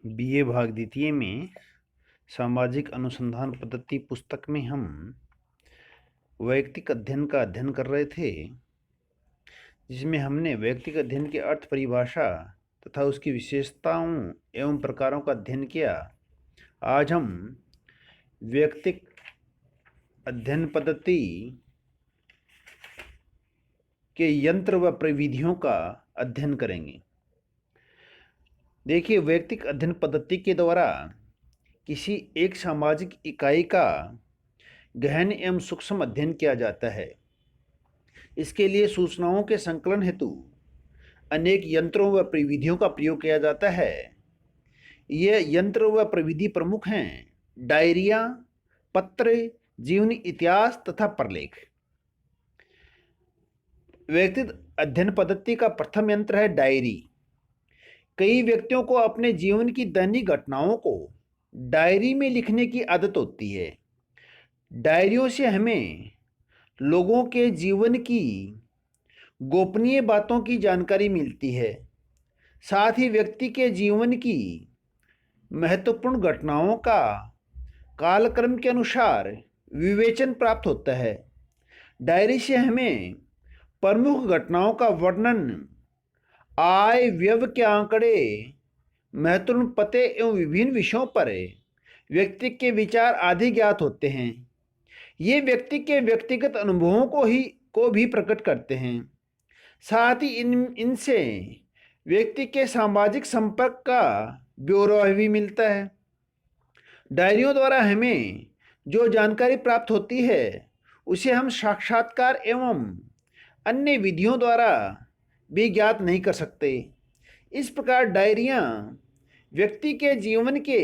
BA भाग द्वितीय में सामाजिक अनुसंधान पद्धति पुस्तक में हम वैयक्तिक अध्ययन का अध्ययन कर रहे थे, जिसमें हमने वैयक्तिक अध्ययन की अर्थ परिभाषा तथा उसकी विशेषताओं एवं प्रकारों का अध्ययन किया। आज हम वैयक्तिक अध्ययन पद्धति के यंत्र व प्रविधियों का अध्ययन करेंगे। देखिए, वैयक्तिक अध्ययन पद्धति के द्वारा किसी एक सामाजिक इकाई का गहन एवं सूक्ष्म अध्ययन किया जाता है। इसके लिए सूचनाओं के संकलन हेतु अनेक यंत्रों व प्रविधियों का प्रयोग किया जाता है। ये यंत्र व प्रविधि प्रमुख हैं: डायरिया, पत्र, जीवनी इतिहास तथा प्रलेख। व्यक्तिगत अध्ययन पद्धति का प्रथम यंत्र है डायरी। कई व्यक्तियों को अपने जीवन की दैनिक घटनाओं को डायरी में लिखने की आदत होती है। डायरियों से हमें लोगों के जीवन की गोपनीय बातों की जानकारी मिलती है। साथ ही व्यक्ति के जीवन की महत्वपूर्ण घटनाओं का कालक्रम के अनुसार विवेचन प्राप्त होता है। डायरी से हमें प्रमुख घटनाओं का वर्णन, आय व्यय के आंकड़े, महत्वपूर्ण पते एवं विभिन्न विषयों पर व्यक्ति के विचार आदि ज्ञात होते हैं। ये व्यक्ति के व्यक्तिगत अनुभवों को भी प्रकट करते हैं। साथ ही इनसे व्यक्ति के सामाजिक संपर्क का ब्यौरा भी मिलता है। डायरियों द्वारा हमें जो जानकारी प्राप्त होती है उसे हम साक्षात्कार एवं अन्य विधियों द्वारा भी ज्ञात नहीं कर सकते। इस प्रकार डायरियाँ व्यक्ति के जीवन के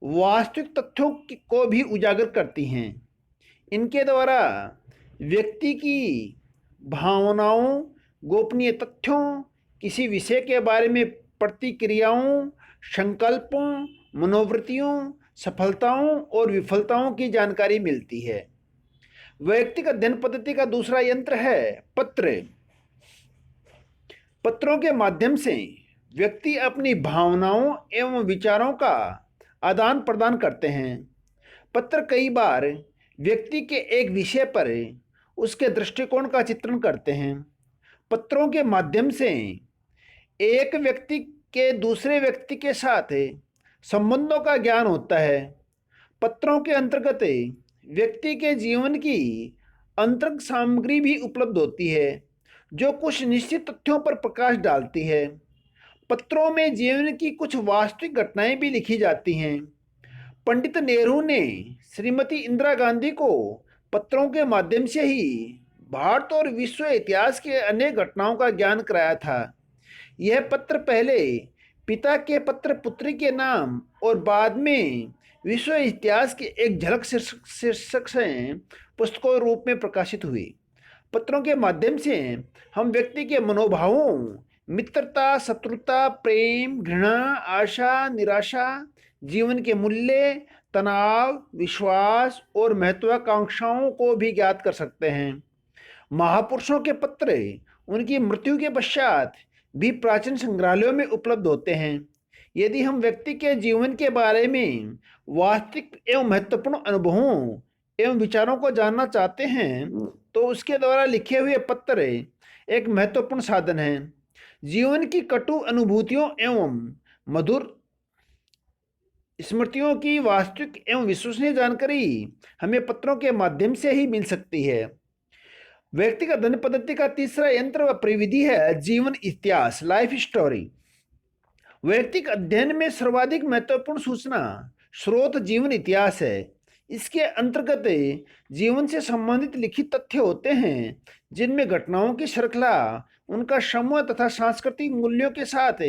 वास्तविक तथ्यों को भी उजागर करती हैं। इनके द्वारा व्यक्ति की भावनाओं, गोपनीय तथ्यों, किसी विषय के बारे में प्रतिक्रियाओं, संकल्पों, मनोवृत्तियों, सफलताओं और विफलताओं की जानकारी मिलती है। वैयक्तिक अध्ययन पद्धति का दूसरा यंत्र है पत्र। पत्रों के माध्यम से व्यक्ति अपनी भावनाओं एवं विचारों का आदान प्रदान करते हैं। पत्र कई बार व्यक्ति के एक विषय पर उसके दृष्टिकोण का चित्रण करते हैं। पत्रों के माध्यम से एक व्यक्ति के दूसरे व्यक्ति के साथ संबंधों का ज्ञान होता है। पत्रों के अंतर्गत व्यक्ति के जीवन की अंतरंग सामग्री भी उपलब्ध होती है, जो कुछ निश्चित तथ्यों पर प्रकाश डालती है। पत्रों में जीवन की कुछ वास्तविक घटनाएं भी लिखी जाती हैं। पंडित नेहरू ने श्रीमती इंदिरा गांधी को पत्रों के माध्यम से ही भारत और विश्व इतिहास के अनेक घटनाओं का ज्ञान कराया था। यह पत्र पहले पिता के पत्र पुत्री के नाम और बाद में विश्व इतिहास की एक झलक शीर्षक से पुस्तकों रूप में प्रकाशित हुई। पत्रों के माध्यम से हम व्यक्ति के मनोभावों, मित्रता, शत्रुता, प्रेम, घृणा, आशा, निराशा, जीवन के मूल्य, तनाव, विश्वास और महत्वाकांक्षाओं को भी ज्ञात कर सकते हैं। महापुरुषों के पत्र उनकी मृत्यु के पश्चात भी प्राचीन संग्रहालयों में उपलब्ध होते हैं। यदि हम व्यक्ति के जीवन के बारे में वास्तविक एवं महत्वपूर्ण अनुभवों एवं विचारों को जानना चाहते हैं तो उसके द्वारा लिखे हुए पत्र एक महत्वपूर्ण साधन है। जीवन की कटु अनुभूतियों एवं मधुर स्मृतियों की वास्तविक एवं विश्वसनीय जानकारी हमें पत्रों के माध्यम से ही मिल सकती है। व्यक्तिगत अध्ययन पद्धति का तीसरा यंत्र व प्रविधि है जीवन इतिहास, लाइफ स्टोरी। व्यक्तिगत अध्ययन में सर्वाधिक महत्वपूर्ण सूचना स्रोत जीवन इतिहास है। इसके अंतर्गत जीवन से संबंधित लिखित तथ्य होते हैं, जिनमें घटनाओं की श्रृंखला, उनका समूह तथा सांस्कृतिक मूल्यों के साथ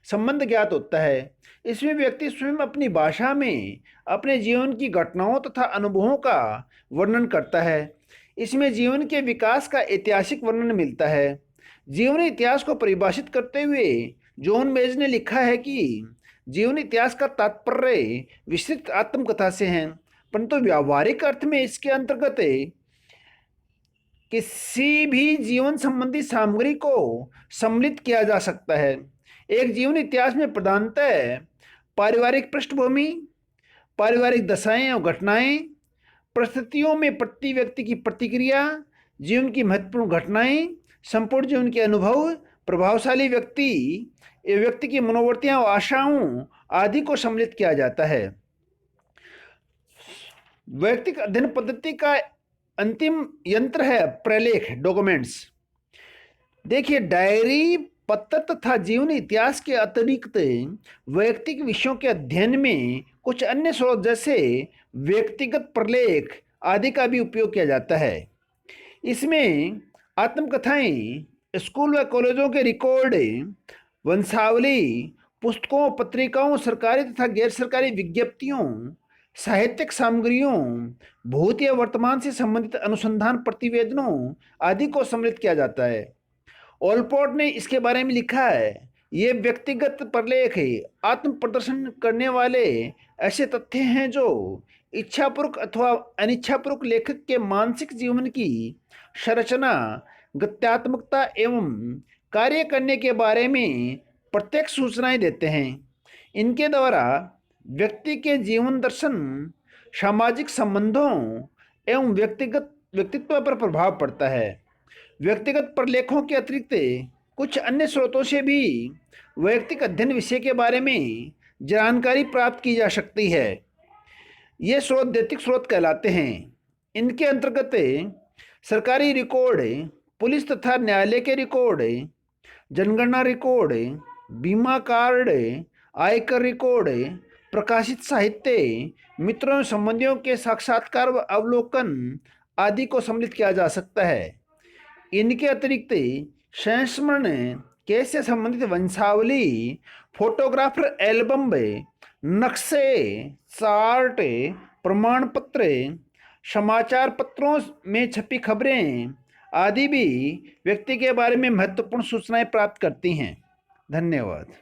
संबंध ज्ञात होता है। इसमें व्यक्ति स्वयं अपनी भाषा में अपने जीवन की घटनाओं तथा अनुभवों का वर्णन करता है। इसमें जीवन के विकास का ऐतिहासिक वर्णन मिलता है। जीवन इतिहास को परिभाषित करते हुए जॉन मेज ने लिखा है कि जीवन इतिहास का तात्पर्य विस्तृत आत्मकथा से है, परंतु व्यावहारिक अर्थ में इसके अंतर्गत किसी भी जीवन संबंधी सामग्री को सम्मिलित किया जा सकता है। एक जीवन इतिहास में प्रधानतः पारिवारिक पृष्ठभूमि, पारिवारिक दशाएं और घटनाएं, परिस्थितियों में प्रति व्यक्ति की प्रतिक्रिया, जीवन की महत्वपूर्ण घटनाएं, संपूर्ण जीवन के अनुभव, प्रभावशाली व्यक्ति, ये व्यक्ति की मनोवृत्तियां और आशाओं आदि को सम्मिलित किया जाता है। व्यक्तिगत अध्ययन पद्धति का अंतिम यंत्र है प्रलेख, डॉक्यूमेंट्स। देखिए, डायरी, पत्र तथा जीवन इतिहास के अतिरिक्त व्यक्तिगत विषयों के अध्ययन में कुछ अन्य स्रोत जैसे व्यक्तिगत प्रलेख आदि का भी उपयोग किया जाता है। इसमें आत्मकथाएं, स्कूल व कॉलेजों के रिकॉर्ड, वंशावली, पुस्तकों, पत्रिकाओं, सरकारी तथा गैर सरकारी विज्ञप्तियों, साहित्यिक सामग्रियों, भूत या वर्तमान से संबंधित अनुसंधान प्रतिवेदनों आदि को सम्मिलित किया जाता है। ओलपोर्ट ने इसके बारे में लिखा है, ये व्यक्तिगत प्रलेख आत्म प्रदर्शन करने वाले ऐसे तथ्य हैं जो इच्छापूर्वक अथवा अनिच्छापूर्वक लेखक के मानसिक जीवन की संरचना, गत्यात्मकता एवं कार्य करने के बारे में प्रत्यक्ष सूचनाएं देते हैं। इनके द्वारा व्यक्ति के जीवन दर्शन, सामाजिक संबंधों एवं व्यक्तित्व पर प्रभाव पड़ता है। व्यक्तिगत प्रलेखों के अतिरिक्त कुछ अन्य स्रोतों से भी व्यक्तिगत अध्ययन विषय के बारे में जानकारी प्राप्त की जा सकती है। ये स्रोत दैतिक स्रोत कहलाते हैं। इनके अंतर्गत सरकारी रिकॉर्ड, पुलिस तथा न्यायालय के रिकॉर्ड, जनगणना रिकॉर्ड, बीमा कार्ड, आयकर रिकॉर्ड, प्रकाशित साहित्य, मित्रों संबंधियों के साक्षात्कार व अवलोकन आदि को सम्मिलित किया जा सकता है। इनके अतिरिक्त संस्मरण, केस से संबंधित वंशावली, फोटोग्राफर एल्बम, नक्शे, चार्ट, प्रमाण पत्र, समाचार पत्रों में छपी खबरें आदि भी व्यक्ति के बारे में महत्वपूर्ण सूचनाएं प्राप्त करती हैं। धन्यवाद।